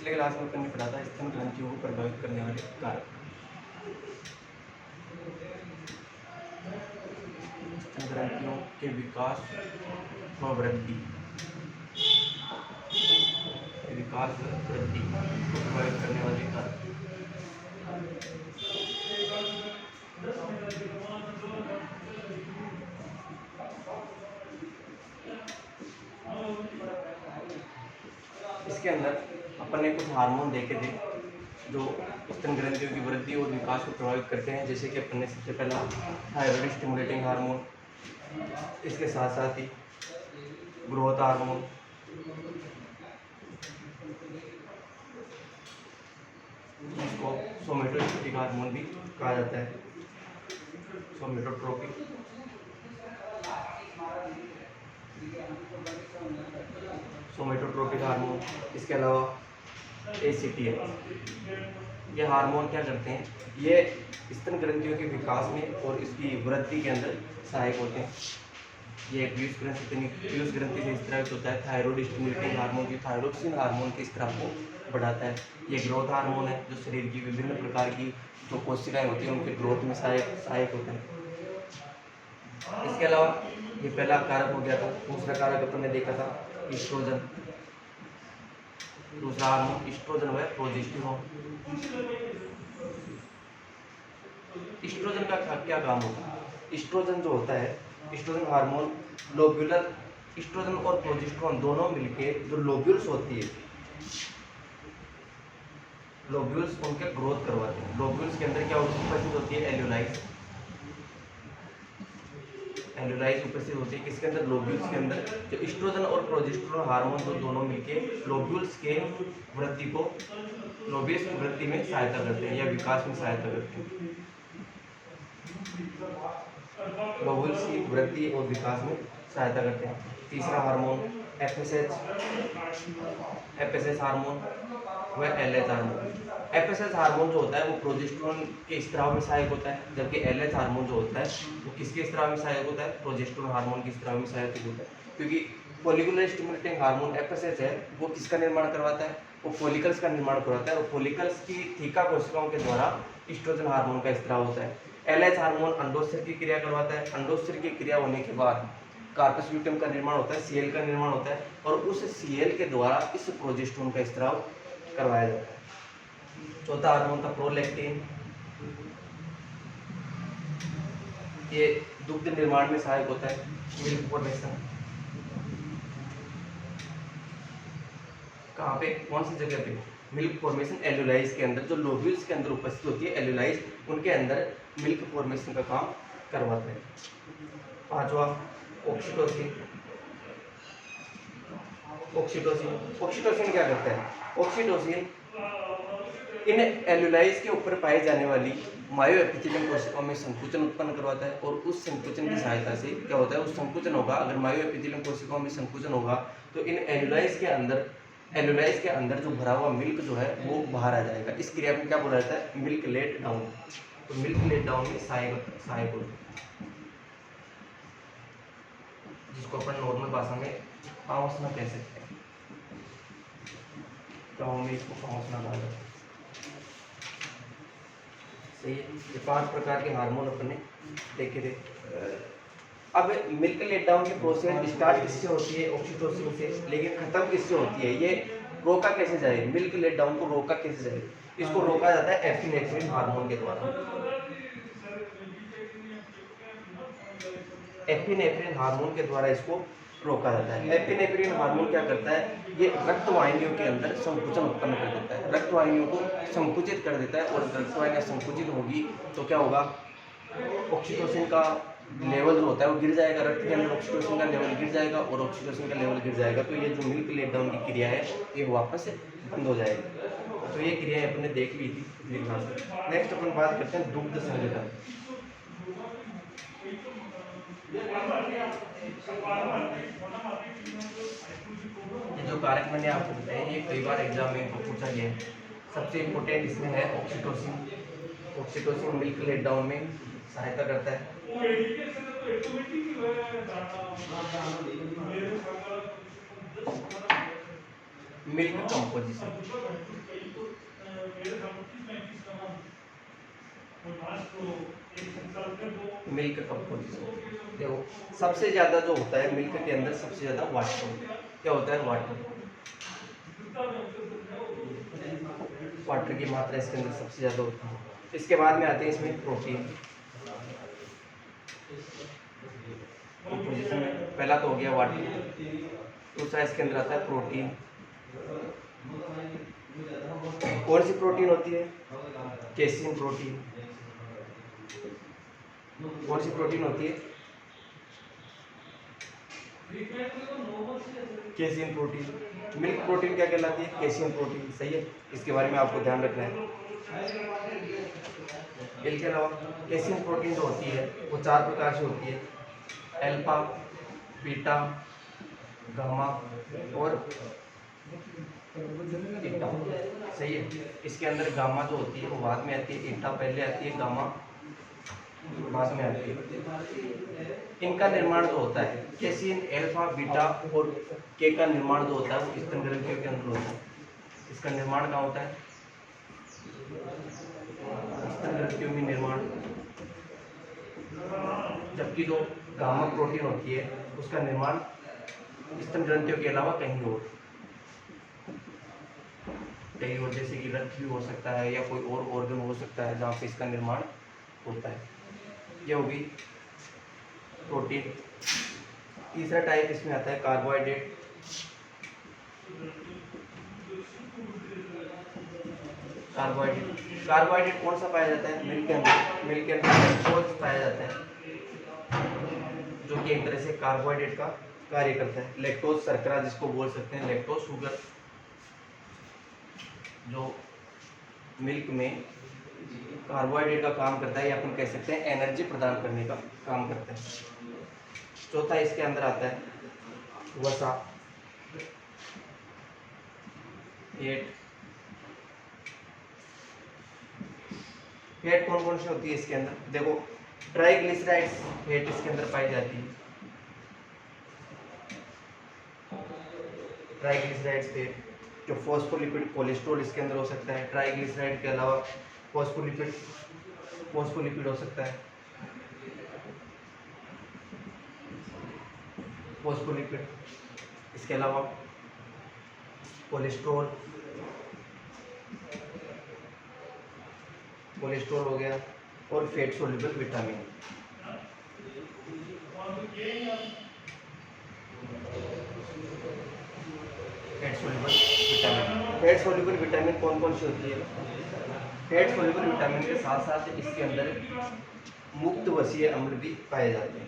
पिछले क्लास में अपन ने पढ़ा था स्तन ग्रंथियों को प्रभावित करने वाले कारक। स्तन ग्रंथियों के विकास व वृद्धि को प्रभावित करने वाले कारक। इसके अंदर अपन ने कुछ हार्मोन देखे थे जो स्तन ग्रंथियों की वृद्धि और विकास को प्रभावित करते हैं, जैसे कि अपन ने सबसे पहला थायराइड स्टिमुलेटिंग हार्मोन, इसके साथ साथ ही ग्रोथ हार्मोन, जिसको सोमेटोस्टेटिक हार्मोन भी कहा जाता है, सोमेटोट्रोपिक, सोमेटोट्रोपिक हार्मोन। इसके अलावा ACTH। ये हार्मोन क्या करते हैं? ये स्तन ग्रंथियों के विकास में और इसकी वृद्धि के अंदर सहायक होते हैं। ये पीयूष ग्रंथि से स्त्रावित होता है। थायराइड स्टिमुलेटिंग हार्मोन की थायरोक्सिन हार्मोन के स्त्राव को बढ़ाता है। ये ग्रोथ हार्मोन है जो शरीर की विभिन्न प्रकार की जो कोशिकाएं होती हैं उनके ग्रोथ में सहायक होता है। इसके अलावा ये पहला कारक हो गया था। दूसरा कारक अपन ने देखा था ईस्ट्रोजन। दूसरा हार्मोन ईस्ट्रोजन व प्रोजेस्टेरोन। ईस्ट्रोजन का क्या काम होता है? ईस्ट्रोजन जो होता है, ईस्ट्रोजन हार्मोन लोब्यूलर, ईस्ट्रोजन और प्रोजेस्टेरोन दोनों मिलके जो लोब्यूल्स होती है, लोब्यूल्स उनके ग्रोथ करवाते हैं। लोब्यूल्स के अंदर क्या उपस्थित होती है? एल्यूलाइज। एल्यूलाइज उपस्थित होती है किसके अंदर? लोब्यूल्स के अंदर। जो ईस्ट्रोजन और प्रोजेस्टेरोन हार्मोन जो दोनों मिलके लोब्यूल्स के वृद्धि को, लोब्यूल्स की वृद्धि में सहायता करते हैं या विकास में सहायता करते हैं। लोब्यूल्स की वृद्धि और विकास में सहायता करते हैं। तीसरा हार्मोन एफएसएच हार्मोन व एलएच हार्मोन। एफएसएच हार्मोन जो होता है वो प्रोजेस्टेरोन के स्त्राव में सहायक होता है, जबकि एलएच हार्मोन जो होता है वो किसके स्त्राव में सहायक होता है? प्रोजेस्टेरोन हार्मोन के स्त्राव में सहायक होता है। क्योंकि फॉलिकुलर स्टिमुलेटिंग हार्मोन एफएसएच है वो किसका निर्माण करवाता है? वो फॉलिकल्स का निर्माण करवाता है और फॉलिकल्स की थीका कोशिकाओं के द्वारा ईस्ट्रोजन हार्मोन का स्त्राव होता है। एलएच हार्मोन अंडोत्सर्ग की क्रिया करवाता है। अंडोत्सर्ग की क्रिया होने के बाद कार्पस ल्यूटेम का निर्माण होता है, सीएल का निर्माण होता है और उस सीएल के द्वारा इस प्रोजेस्टेरोन का स्त्राव करवाया जाता है। चौथा हार्मोन था प्रोलैक्टिन। ये दुग्ध निर्माण में सहायक होता है, मिल्क फॉर्मेशन। कहाँ पे? कौन सी जगह पे? मिल्क फॉर्मेशन एल्यूलाइज के अंदर, जो लोब्यूल्स के अंदर उपस्थित होती है एल्यूलाइज, उनके अंदर मिल्क फॉर्मेशन का काम करवाता है। पांचवा ऑक्सीटोसिन। ऑक्सीटोसिन क्या करता है? ऑक्सीटोसिन इन एल्यूलाइज के ऊपर पाई जाने वाली मायो एपिथेलियम कोशिकाओं में संकुचन उत्पन्न करवाता है और उस संकुचन की सहायता से क्या होता है? उस संकुचन होगा, अगर मायो एपिथेलियम कोशिकाओं में संकुचन होगा तो इन एल्यूलाइज के अंदर जो भरा हुआ मिल्क जो है वो बाहर आ जाएगा। इस क्रिया में क्या बोला जाता है? Milk let down. तो मिल्क लेट डाउन में सहायक होता है, जिसको अपन नॉर्मल भाषा में पावसना कह सकते हैं। गाँव में इसको पावसना कहा जाता है। सही है। ये 5 प्रकार के हार्मोन अपन ने देखे थे। अब मिल्क लेट डाउन की प्रोसेस स्टार्ट किससे होती है? ऑक्सीटोसिन से। लेकिन खत्म किससे होती है? ये रोका कैसे जाए? मिल्क लेट डाउन को रोका कैसे जाए? इसको रोका जाता है एपिनेफ्रिन हार्मोन के द्वारा। एपिनेफ्रिन हार्मोन के द्वारा इसको रोका जाता है। एपिनेफ्रिन हार्मोन क्या करता है? ये रक्त वाहिनियों के अंदर संकुचन उत्पन्न कर देता है, रक्त वाहिनियों को संकुचित कर देता है और रक्त वाहिनियां संकुचित होगी तो क्या होगा? ऑक्सीटोसिन का लेवल जो होता है वो गिर जाएगा, रक्त के अंदर ऑक्सीटोसिन का लेवल गिर जाएगा और ऑक्सीटोसिन का लेवल गिर जाएगा तो ये जो मिल्क लेट डाउन की क्रिया है ये वापस बंद हो जाएगी। तो ये क्रिया अपने देख ली थी पिछली क्लास में। नेक्स्ट अपन बात करते हैं दुग्ध संघटन। ये जो कारक मैंने आपको बताया ये कई बार एग्जाम में पूछा गया है। सबसे इम्पोर्टेंट इसमें है oxytocin. Oxytocin milk let down में सहायता करता है। Milk composition. मिल्क कंपोजिशन देखो, सबसे ज़्यादा जो होता है मिल्क के अंदर सबसे ज़्यादा वाटर होता है। क्या होता है? वाटर। वाटर की मात्रा इसके अंदर सबसे ज़्यादा होती है। इसके बाद में आते हैं इसमें प्रोटीन। कंपोजिशन में पहला तो हो गया वाटर, दूसरा इसके अंदर आता है प्रोटीन। कौन सी प्रोटीन होती है? Casein protein. कौन सी प्रोटीन होती है? Casein protein. मिल्क प्रोटीन क्या कहलाती है? Casein protein. सही है, इसके बारे में आपको ध्यान रखना है। इसके अलावा केसिन प्रोटीन जो होती है वो 4 प्रकार से होती है, अल्फा, बीटा, गामा और ईटा। सही है, इसके अंदर गामा जो होती है वो बाद में आती है, ईटा पहले आती है, गामा बाद में आती है। इनका निर्माण जो होता है केसिन, अल्फा, बीटा और के का निर्माण जो होता है वो स्तन ग्रंथियों के अंदर होता है। इसका निर्माण कहाँ होता है? स्तन ग्रंथियों में निर्माण। जबकि जो गामा प्रोटीन होती है उसका निर्माण स्तन ग्रंथियों के अलावा कहीं और, जैसे कि रक्त भी हो सकता है या कोई और ऑर्गन हो सकता है जहाँ पे इसका निर्माण होता है। ये होगी प्रोटीन। तीसरा टाइप इसमें आता है कार्बोहाइड्रेट। कार्बोहाइड्रेट कौन सा पाया जाता है? मिल्क के अंदर। मिल्क के अंदर लैक्टोज पाया जाता है जो कि एक तरह से कार्बोहाइड्रेट का कार्य करता है। लैक्टोज शर्करा जिसको बोल सकते हैं, लैक्टोज शुगर जो मिल्क में कार्बोहाइड्रेट का काम करता है या अपन कह सकते हैं एनर्जी प्रदान करने का काम करता है। चौथा इसके अंदर आता है वसा, फैट कौन कौन सी होती है इसके अंदर? देखो, ट्राइग्लिसराइड्स फैट इसके अंदर पाई जाती है। ट्राइग्लिसराइड्स फैट, जो फॉस्फोलिपिड कोलेस्ट्रॉल इसके अंदर हो सकता है। ट्राइग्लिसराइड के अलावा फॉस्फोलिपिड हो सकता है। फॉस्फोलिपिड, इसके अलावा कोलेस्ट्रॉल हो गया और fat soluble vitamin. Fat soluble vitamin कौन कौन सी होती है? फैट सोल्यूबल विटामिन के साथ साथ इसके अंदर मुक्त वसीय अम्ल भी पाए जाते हैं।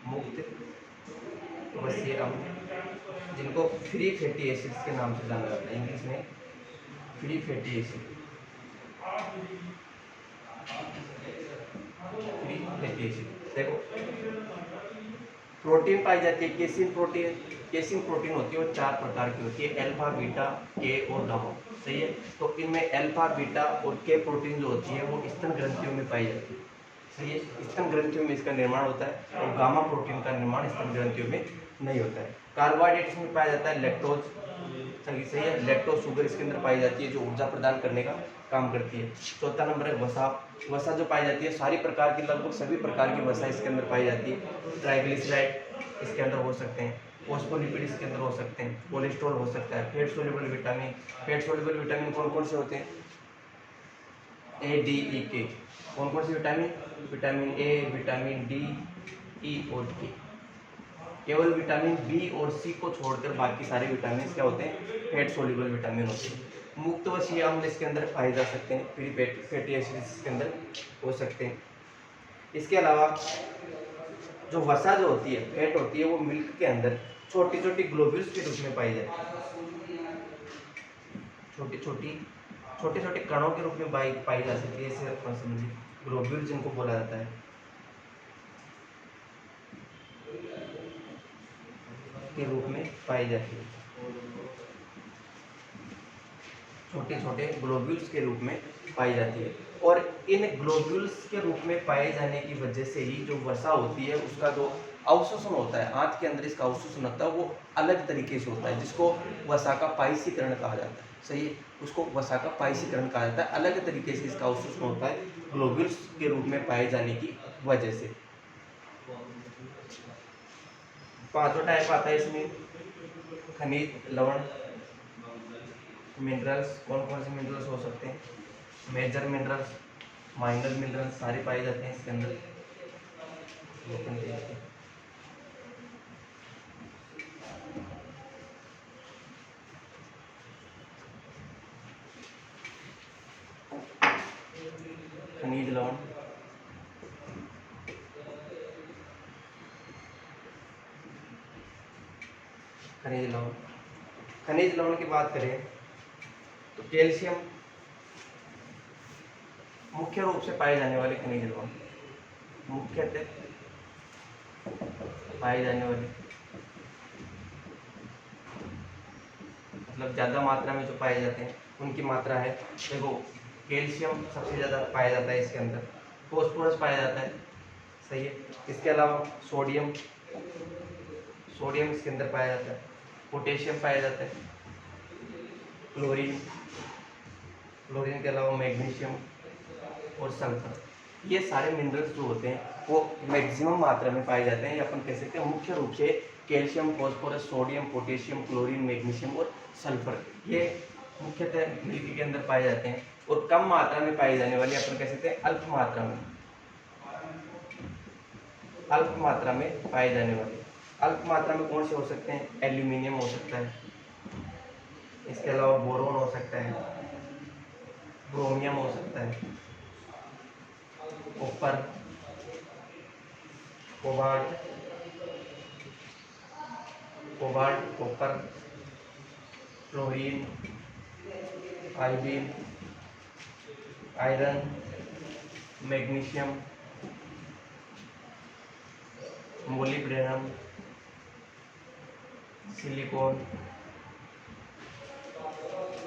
मुक्त वसीय अम्ल जिनको फ्री फैटी एसिड्स के नाम से जाना जाता है, इंग्लिश में फ्री फैटी एसिड। देखो, प्रोटीन पाई जाती है केसिन प्रोटीन होती है वो 4 प्रकार की होती है, अल्फा, बीटा, के और गामा। सही है, तो इनमें अल्फा, बीटा और के प्रोटीन जो होती है वो स्तन ग्रंथियों में पाई जाती है। सही है, स्तन ग्रंथियों में इसका निर्माण होता है और गामा प्रोटीन का निर्माण स्तन ग्रंथियों में नहीं होता है। कार्बोहाइड्रेट इसमें पाया जाता है लैक्टोज। सही है, लैक्टोज शुगर इसके अंदर पाई जाती है जो ऊर्जा प्रदान करने का काम करती है। चौथा नंबर है वसा जो पाई जाती है, सारी प्रकार की, लगभग सभी प्रकार की वसा इसके अंदर पाई जाती है। ट्राइग्लिसराइड इसके अंदर हो सकते हैं, फॉस्फोलिपिड इसके अंदर हो सकते हैं, कोलेस्ट्रॉल हो सकता है, फैट सोल्यूबल विटामिन कौन कौन से होते हैं? ए, डी, ई, के। कौन कौन से vitamin? Vitamin A, vitamin D, E और के। केवल विटामिन बी और सी को छोड़कर बाकी सारे विटामिन क्या होते हैं? फैट सोल्यूबल विटामिन होते हैं। मुक्त वसीय अम्ल इसके अंदर पाए जा सकते हैं, फ्री फैटी एसिड्स इसके अंदर हो सकते हैं। इसके अलावा जो वसा जो होती है, फैट होती है, वो मिल्क के अंदर छोटी छोटी ग्लोब्यूल्स के रूप में पाई जाती है। छोटे छोटे कणों के रूप में पाई जा सकती है। इसे अपन समझिए, ग्लोब्यूल जिनको बोला जाता है, के रूप में पाई जाती है। छोटे छोटे ग्लोब्यूल्स के रूप में पाई जाती है और इन ग्लोब्यूल्स के रूप में पाए जाने की वजह से ही जो वसा होती है उसका जो अवशोषण होता है, आंत के अंदर इसका अवशोषण होता है, वो अलग तरीके से होता है, जिसको वसा का पाइसीकरण कहा जाता है। सही है, उसको वसा का पाइसीकरण कहा जाता है। अलग तरीके से इसका अवशोषण होता है ग्लोब्यूल्स के रूप में पाए जाने की वजह से। पांचवा टाइप आता है इसमें खनिज लवण मिनरल्स। कौन कौन से मिनरल्स हो सकते हैं? मेजर मिनरल्स, माइनर मिनरल्स सारे पाए जाते हैं इसके अंदर। खनिज लवण, खनिज लवण, खनिज लवण की बात करें तो कैल्शियम मुख्य रूप से पाए जाने वाले खनिज लवण, मुख्यतः पाए जाने वाले, मतलब ज़्यादा मात्रा में जो पाए जाते हैं उनकी मात्रा है। देखो कैल्शियम सबसे ज़्यादा पाया जाता है इसके अंदर, फॉस्फोरस पाया जाता है। सही है, इसके अलावा सोडियम, सोडियम इसके अंदर पाया जाता है, पोटेशियम पाया जाता है, क्लोरीन, क्लोरीन के अलावा मैग्नीशियम और सल्फर। ये सारे मिनरल्स जो होते हैं वो मैक्सिमम मात्रा में पाए जाते हैं, या अपन कह सकते हैं मुख्य रूप से calcium, phosphorus, sodium, potassium, chlorine, magnesium और सल्फर, ये मुख्यतः मिट्टी के अंदर पाए जाते हैं। और कम मात्रा में पाई जाने वाली अपन कह सकते हैं अल्प मात्रा में, अल्प मात्रा में पाए जाने वाले। अल्प मात्रा में कौन से हो सकते हैं? एल्यूमिनियम हो सकता है, इसके अलावा बोरोन हो सकता है, क्रोमियम हो सकता है, copper, cobalt, copper, chlorine, iodine, iron, magnesium, molybdenum, silicon,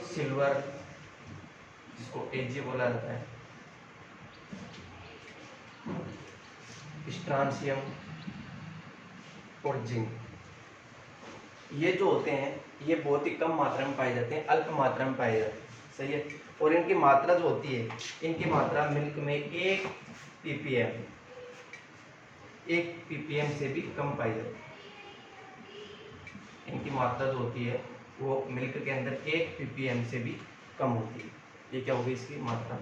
silver जिसको एजी बोला जाता है, स्ट्रांसियम और जिंक। ये जो होते हैं ये बहुत ही कम मात्रा में पाए जाते हैं, अल्प मात्रा में पाए जाते हैं। सही है, और इनकी मात्रा जो होती है, इनकी मात्रा मिल्क में 1 ppm से भी कम पाई जाती है। इनकी मात्रा जो होती है वो मिल्क के अंदर 1 ppm से भी कम होती है। ये क्या होगी इसकी मात्रा?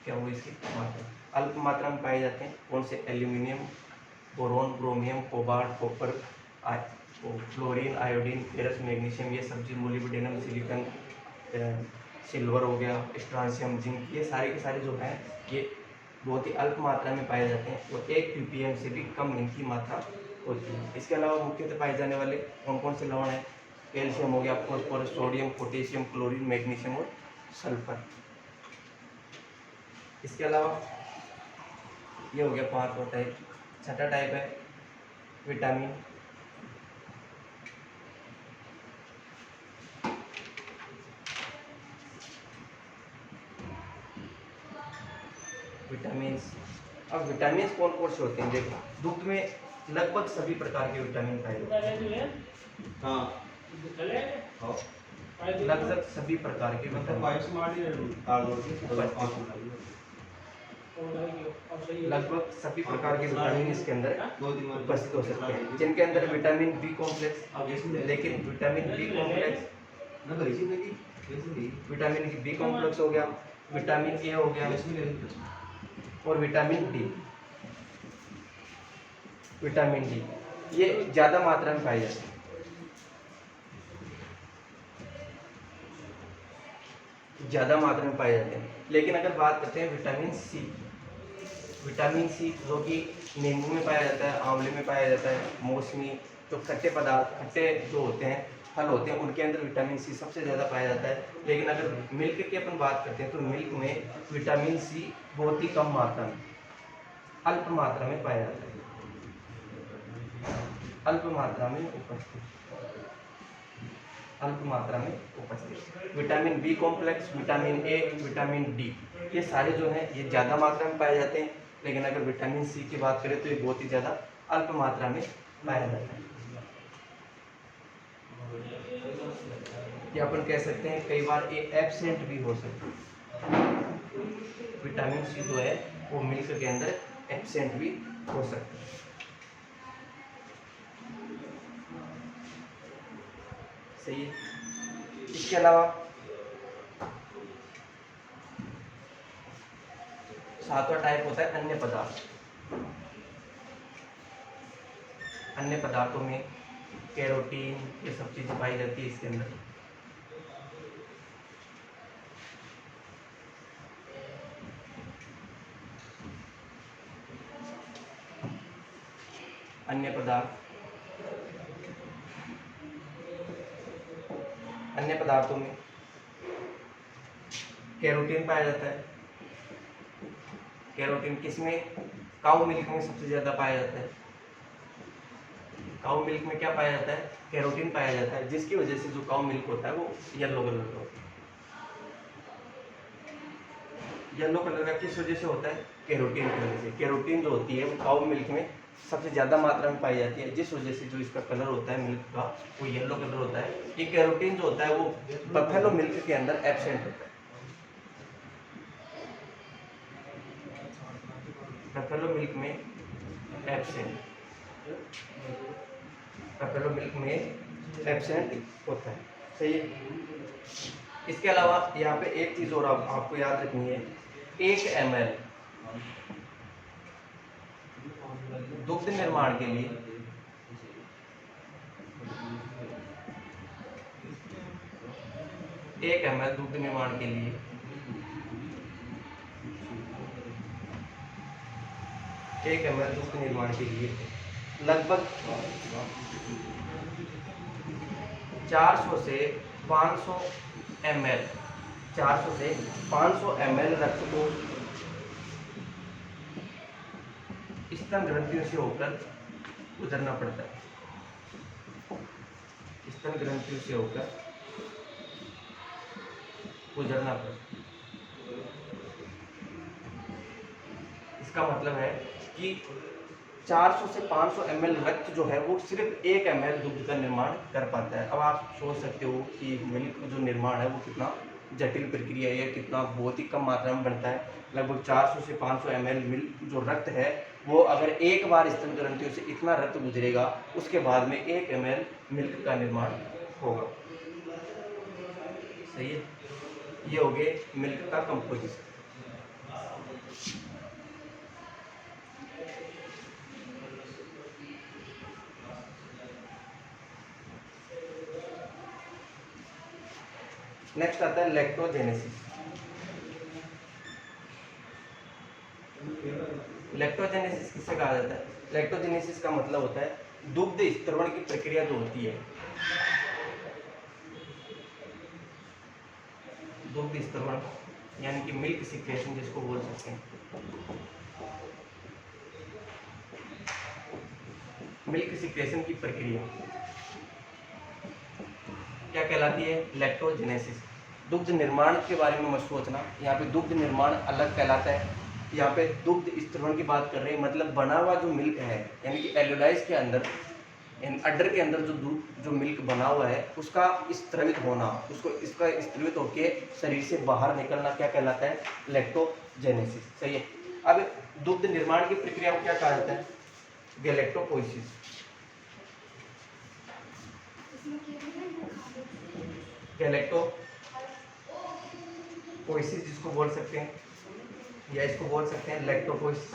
क्या होगी इसकी मात्रा? अल्प मात्रा में पाए जाते हैं कौन से? Aluminium, boron, chromium, cobalt, copper, fluorine, iodine, ferrous, magnesium, ये सब चीज, मोलिब्डेनम, सिलिकॉन, सिल्वर हो गया, स्ट्रांसियम, जिंक, ये सारे के सारे जो हैं ये बहुत ही अल्प मात्रा में पाए जाते हैं और 1 ppm से भी कम इनकी मात्रा होती है। इसके अलावा मुख्यतः पाए जाने वाले कौन कौन से लवण हैं? कैल्शियम हो गया, phosphorus, sodium, potassium, chlorine, magnesium और सल्फर। इसके अलावा ये हो गया 5वां टाइप। छठा टाइप है विटामिन। विटामिन। अब विटामिन कौन कौन से होते हैं? देखो दूध में लगभग सभी प्रकार के विटामिन पाए जाते हैं। हाँ, लगभग सभी प्रकार के लगभग सभी प्रकार के विटामिन इसके अंदर उपस्थित हो सकते हैं, जिनके अंदर विटामिन बी कॉम्प्लेक्स, लेकिन vitamin B complex, vitamin B complex हो गया, विटामिन ए हो गया और विटामिन डी, ये ज्यादा मात्रा में पाए जाते हैं। ज़्यादा मात्रा में पाए जाते हैं। लेकिन अगर बात करते हैं विटामिन सी जो कि नींबू में पाया जाता है, आंवले में पाया जाता है, मौसमी, जो खट्टे पदार्थ, खट्टे जो होते हैं, फल होते हैं, उनके अंदर विटामिन सी सबसे ज़्यादा पाया जाता है। लेकिन अगर मिल्क की अपन बात करते हैं तो मिल्क में विटामिन सी बहुत ही कम मात्रा में, अल्प मात्रा में पाया जाता है, अल्प मात्रा में उपस्थित। Vitamin B complex, vitamin A, vitamin D, ये सारे जो हैं ये ज़्यादा मात्रा में पाए जाते हैं। लेकिन अगर विटामिन सी की बात करें तो ये बहुत ही ज़्यादा अल्प मात्रा में पाया जाता है। या अपन कह सकते हैं कई बार ये एब्सेंट भी हो सकता है। विटामिन सी जो है वो मिल्क के अंदर एब्सेंट भी हो सकता है। सही है। इसके अलावा सातवां टाइप होता है अन्य पदार्थ। अन्य पदार्थों में कैरोटीन ये सब चीजें पाई जाती है इसके अंदर। अन्य पदार्थ, अन्य पदार्थों में कैरोटीन पाया जाता है। कैरोटीन किसमें? काऊ मिल्क में सबसे ज्यादा पाया जाता है। काऊ मिल्क में क्या पाया जाता है? कैरोटीन पाया जाता है, जिसकी वजह से जो काऊ मिल्क होता है वो येलो कलर का होता है। येलो कलर का किस वजह से होता है? कैरोटीन की वजह से। कैरोटीन जो होती है वो काऊ मिल्क में सबसे ज्यादा मात्रा में पाई जाती है, जिस वजह से जो इसका कलर होता है मिल्क का वो येलो कलर होता है। ये कैरोटीन जो होता है वो बफेलो मिल्क के अंदर एब्सेंट होता है। बफेलो मिल्क में एब्सेंट, बफेलो मिल्क में एब्सेंट होता है। सही है। इसके अलावा यहाँ पे एक चीज और आपको याद रखनी है। 1 ml दुग्ध निर्माण के लिए 1 ml दुग्ध निर्माण के लिए 1 ml दुग्ध निर्माण के लिए लगभग 400 से 500 ml 400 से 500 ml रक्त को स्तन ग्रंथियों से होकर गुजरना पड़ता है। स्तन ग्रंथियों से होकर गुजरना पड़ता है। इसका मतलब है कि 400 से 500 ml रक्त जो है वो सिर्फ 1 ml दूध का निर्माण कर पाता है। अब आप सोच सकते हो कि मिल्क जो निर्माण है वो कितना जटिल प्रक्रिया है, कितना बहुत ही कम मात्रा में बनता है। लगभग 400 से 500 ml मिल्क जो रक्त है वो अगर एक बार स्तन ग्रंथियों से इतना रक्त गुजरेगा उसके बाद में 1 ml मिल्क का निर्माण होगा। सही है। ये हो गए मिल्क का कंपोजिशन। नेक्स्ट आता है लैक्टोजेनेसिस। लैक्टोजेनेसिस किससे कहा जाता है? लैक्टोजेनेसिस का मतलब होता है दुग्ध स्त्रवण की प्रक्रिया जो होती है, दुग्ध स्त्रवण यानी कि मिल्क सिक्रेशन जिसको बोल सकते हैं। मिल्क सिक्रेशन की प्रक्रिया क्या कहलाती है? लैक्टोजेनेसिस। दुग्ध निर्माण के बारे में मत सोचना, यहाँ पे दुग्ध निर्माण अलग कहलाता है। यहाँ पे दुग्ध स्त्रवण की बात कर रहे हैं, मतलब बना हुआ जो मिल्क है यानी कि एल्यूलाइज के अंदर अड्डर के अंदर जो दूध जो मिल्क बना हुआ है उसका स्त्रवित होना, उसको इसका स्त्रवित होके शरीर से बाहर निकलना क्या कहलाता है? लैक्टोजेनेसिस। सही है। अब दुग्ध निर्माण की प्रक्रिया को क्या कहा जाता है? गैलेक्टोपोइसिस। गैलेक्टोपोइसिस जिसको बोल सकते हैं, या इसको बोल सकते हैं लैक्टोपोइसिस।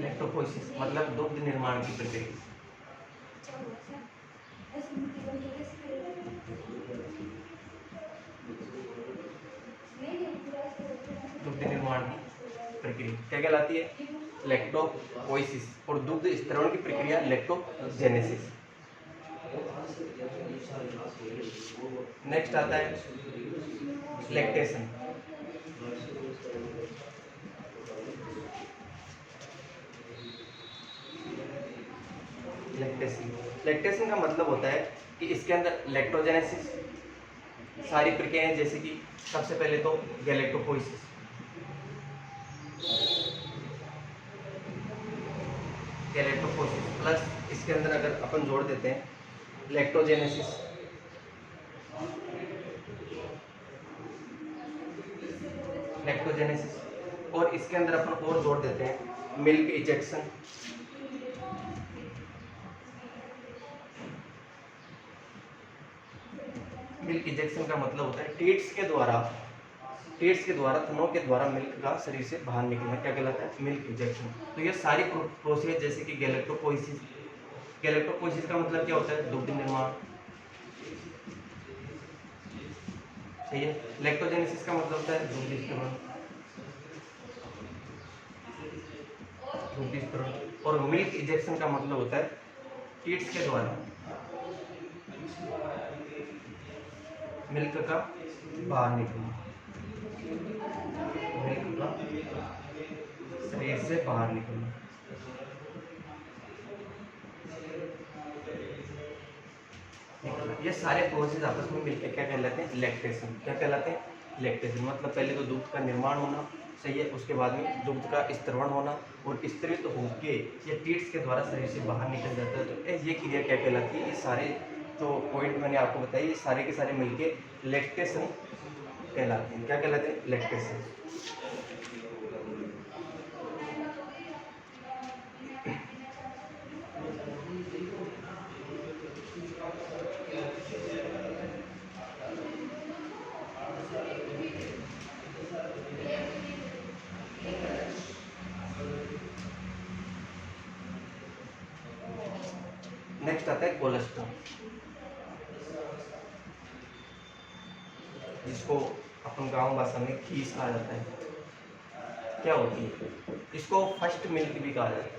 लैक्टोपोइसिस मतलब दुग्ध निर्माण की प्रक्रिया। दुग्ध निर्माण की प्रक्रिया क्या कहलाती है? लैक्टोपोइसिस। और दुग्ध स्त्रवण की प्रक्रिया लैक्टोजेनेसिस। नेक्स्ट आता है लैक्टेशन। लैक्टेशन का मतलब होता है कि इसके अंदर लैक्टोजेनेसिस सारी प्रक्रियाएं, जैसे कि सबसे पहले तो गैलेक्टोपोइसिस, गैलेक्टोपोइसिस प्लस इसके अंदर अगर अपन जोड़ देते हैं लैक्टोजेनेसिस, लैक्टोजेनेसिस, और इसके अंदर अपन और जोड़ देते हैं मिल्क इजेक्शन, मिल्क इजेक्शन का मतलब होता है टीट्स के द्वारा थनों के द्वारा मिल्क का शरीर से बाहर निकलना, क्या कहलाता है? Milk ejection. तो ये सारी प्रोसेस, जैसे कि गैलेक्टोपोइसिस, गैलेक्टोपोइसिस का मतलब क्या होता है? दुग्ध निर्माण, सही है। लैक्टोजेनेसिस का मतलब होता है दुग्ध स्खलन, दुग्ध स्खलन, और मिल्क इजेक्शन का मतलब होता है टीट्स के द्वारा मिल्क का बाहर निकलना, मिल्क का शरीर से बाहर निकलना। ये सारे प्रोसेस आपस में मिलकर क्या कहलाते हैं? लैक्टेशन। क्या कहलाते हैं? लैक्टेशन। मतलब पहले तो दुग्ध का निर्माण होना, सही है, उसके बाद में दुग्ध का स्त्रवण होना, और स्तरित होके ये टीट्स के द्वारा शरीर से बाहर निकल जाता है। तो ये क्रिया क्या कहलाती है? ये सारे जो पॉइंट मैंने आपको बताए, ये सारे के सारे मिलके लैक्टेशन कहलाते हैं। क्या कहलाते हैं? लैक्टेशन। नेक्स्ट आता है कोलेस्ट्रॉल, जिसको अपन गांव भाषा में खीस कहा जाता है। क्या होती है? इसको फर्स्ट मिल्क भी कहा जाता है।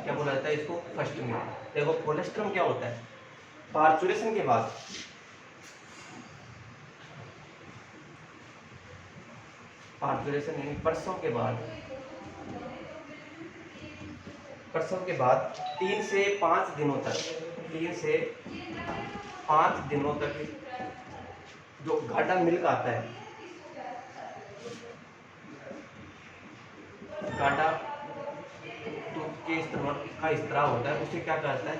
क्या बोला जाता है इसको? First milk. देखो कोलेस्ट्रम क्या होता है? पार्चुरेशन के बाद, पार्चुरेशन यानी प्रसव के बाद, प्रसव के बाद 3 से 5 दिनों तक, 3 से 5 दिनों तक जो गाढ़ा मिल्क आता है, गाढ़ा दूध के स्त्रवण का स्त्राव होता है, उसे क्या कहता है?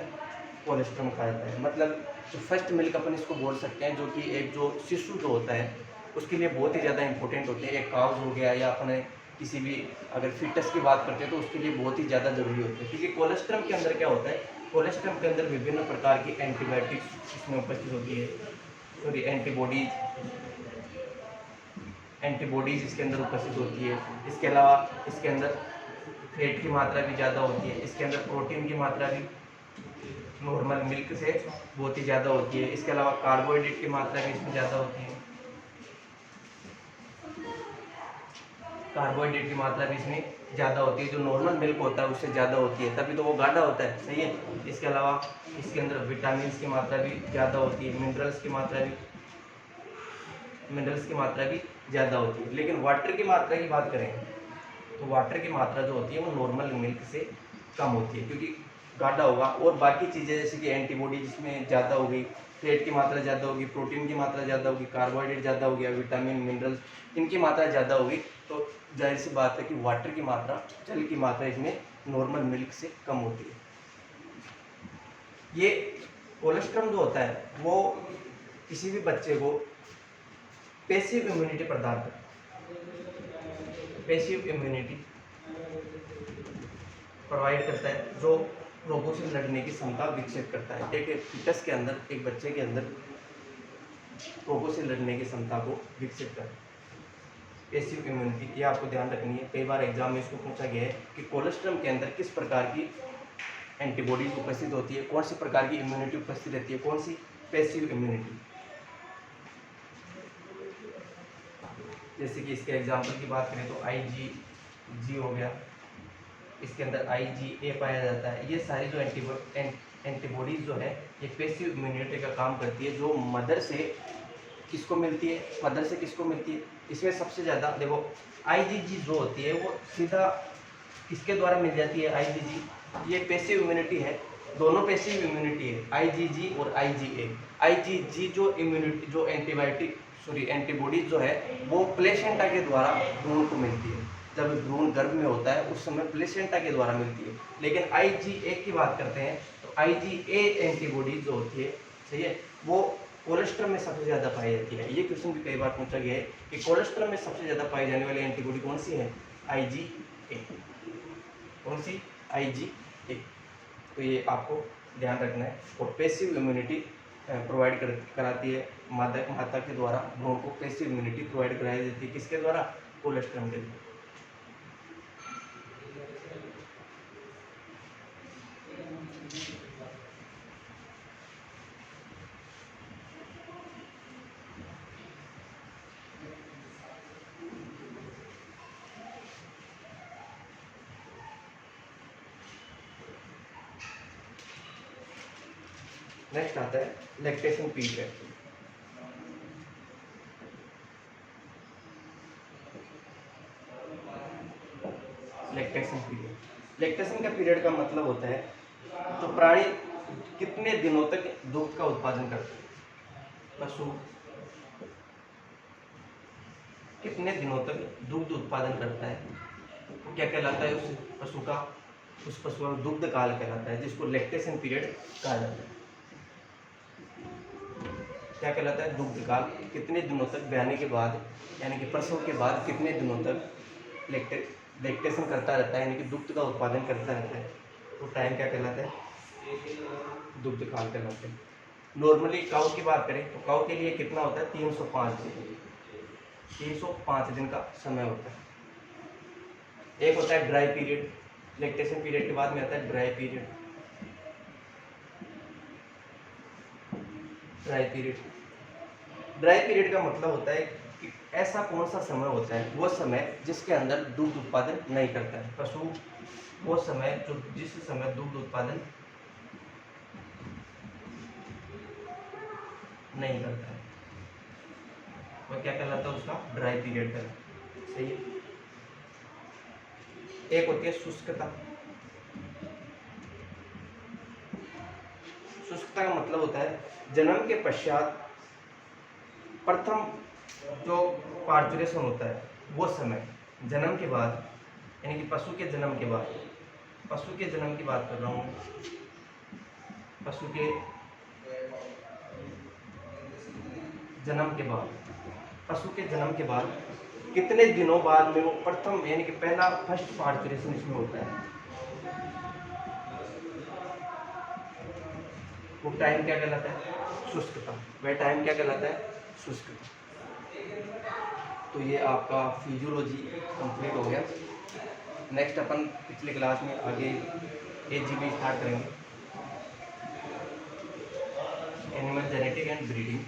कोलेस्ट्रम कहा जाता है। मतलब जो फर्स्ट मिल्क अपन इसको बोल सकते हैं, जो कि एक जो शिशु जो होता है उसके लिए बहुत ही ज़्यादा इंपॉर्टेंट होते हैं। एक काउज हो गया, या अपने किसी भी अगर फिटस की बात करते हैं तो उसके लिए बहुत ही ज़्यादा जरूरी होते हैं। क्योंकि कोलेस्ट्रम के अंदर क्या होता है? कोलेस्ट्रम के अंदर विभिन्न प्रकार की एंटीबायोटिक्स इसमें उपस्थित होती है, सॉरी एंटीबॉडीज इसके अंदर उपस्थित होती है। इसके अलावा इसके अंदर फैट की मात्रा भी ज़्यादा होती है, इसके अंदर प्रोटीन की मात्रा भी नॉर्मल मिल्क से बहुत ही ज़्यादा होती है। इसके अलावा कार्बोहाइड्रेट की मात्रा भी इसमें ज़्यादा होती है, कार्बोहाइड्रेट की मात्रा भी इसमें ज़्यादा होती है, जो नॉर्मल मिल्क होता है उससे ज़्यादा होती है, तभी तो वो गाढ़ा होता है, सही है। इसके अलावा इसके अंदर विटामिन की मात्रा भी ज़्यादा होती है, मिनरल्स की मात्रा भी ज़्यादा होती है। लेकिन वाटर की मात्रा की बात करें तो वाटर की मात्रा जो होती है वो नॉर्मल मिल्क से कम होती है, क्योंकि गाढ़ा होगा। और बाकी चीज़ें जैसे कि एंटीबॉडी जिसमें ज़्यादा हो गई, फैट की मात्रा ज़्यादा होगी, प्रोटीन की मात्रा ज़्यादा होगी, कार्बोहाइड्रेट ज़्यादा हो गया, विटामिन मिनरल्स इनकी मात्रा ज़्यादा होगी, तो जाहिर सी बात है कि वाटर की मात्रा, जल की मात्रा इसमें नॉर्मल मिल्क से कम होती है। ये कोलेस्ट्रम जो होता है वो किसी भी बच्चे को पैसिव इम्यूनिटी प्रदान करता है, पैसिव इम्यूनिटी प्रोवाइड करता है, जो रोगों से लड़ने की क्षमता विकसित करता है। एक फिटस के अंदर, एक बच्चे के अंदर रोगों से लड़ने की क्षमता को विकसित करता है। पैसिव इम्यूनिटी, ये आपको ध्यान रखनी है। कई बार एग्जाम में इसको पूछा गया है कि कोलेस्ट्रम के अंदर किस प्रकार की एंटीबॉडीज उपस्थित होती है, कौन सी प्रकार की इम्यूनिटी उपस्थित रहती है, कौन सी? Passive immunity. जैसे कि इसके एग्जाम्पल की बात करें तो IgG हो गया, इसके अंदर IgA पाया जाता है। ये सारी जो एंटीबॉडीज जो है ये पैसिव इम्यूनिटी का काम करती है, जो मदर से किसको मिलती है? मदर से किसको मिलती है? इसमें सबसे ज़्यादा देखो IgG जो होती है वो सीधा किसके द्वारा मिल जाती है? IgG, ये पैसिव इम्यूनिटी है, दोनों पैसिव इम्यूनिटी है, आईजीजी और आईजीए। आईजीजी जो इम्यूनिटी जो एंटीबॉडीज जो है वो प्लेसेंटा के द्वारा भ्रूण को मिलती है। जब भ्रूण गर्भ में होता है उस समय प्लेसेंटा के द्वारा मिलती है। लेकिन आईजीए की बात करते हैं तो आईजीए एंटीबॉडीज जो होती है, सही है, वो कोलेस्ट्रम में सबसे ज्यादा पाई जाती है। ये क्वेश्चन भी कई बार पूछा गया है कि कोलेस्ट्रम में सबसे ज्यादा पाई जाने वाली एंटीबॉडी कौन सी है? आईजीए। कौन सी? आईजीए। तो ये आपको ध्यान रखना है। और पैसिव इम्यूनिटी प्रोवाइड कराती है माता के द्वारा भ्रूण को पैसिव इम्यूनिटी प्रोवाइड कराई जाती है। किसके द्वारा? कोलेस्ट्रम के द्वारा। नेक्स्ट आता है lactation period. Lactation period, lactation का पीरियड का मतलब होता है तो प्राणी कितने दिनों तक दुग्ध का उत्पादन करते हैं। पशु कितने दिनों तक दुग्ध उत्पादन करता है वो क्या कहलाता है? उस पशु का दुग्ध काल कहलाता है, जिसको लैक्टेशन पीरियड कहा जाता है। क्या कहलाता है? दुग्ध काल। कितने दिनों तक ब्याने के बाद यानी कि प्रसव के बाद कितने दिनों तक लैक्टेशन करता रहता है, यानी कि दुग्ध का उत्पादन करता रहता है, तो टाइम क्या कहलाता है? दुग्ध काल कहलाता है। नॉर्मली काउ की बात करें तो काउ के लिए कितना होता है? 305 दिन का समय होता है। एक होता है ड्राई पीरियड, लैक्टेशन पीरियड के बाद में आता है ड्राई पीरियड। ड्राई पीरियड का मतलब होता है कि ऐसा कौन सा समय होता है, वो समय जिसके अंदर दुग्ध उत्पादन नहीं करता है पशु, वो समय जो जिस समय दुग्ध उत्पादन नहीं करता है, वो क्या कहलाता है? उसका ड्राई पीरियड कहलाता है। सही है। एक होती है शुष्कता। शुष्कता का मतलब होता है जन्म के पश्चात प्रथम जो पार्चुरेशन होता है वो समय, जन्म के बाद यानी कि पशु के जन्म के बाद, पशु के जन्म की बात कर रहा हूँ, पशु के जन्म के बाद, पशु के जन्म के बाद कितने दिनों बाद में वो प्रथम यानी कि पहला फर्स्ट पार्चुरेशन इसमें होता है, वो टाइम क्या कहलाता है? शुष्कता। वह टाइम क्या कहलाता है? शुष्कता। तो ये आपका फिजियोलॉजी कंप्लीट हो गया। नेक्स्ट अपन पिछले क्लास में आगे एजीबी स्टार्ट करेंगे, एनिमल जेनेटिक एंड ब्रीडिंग।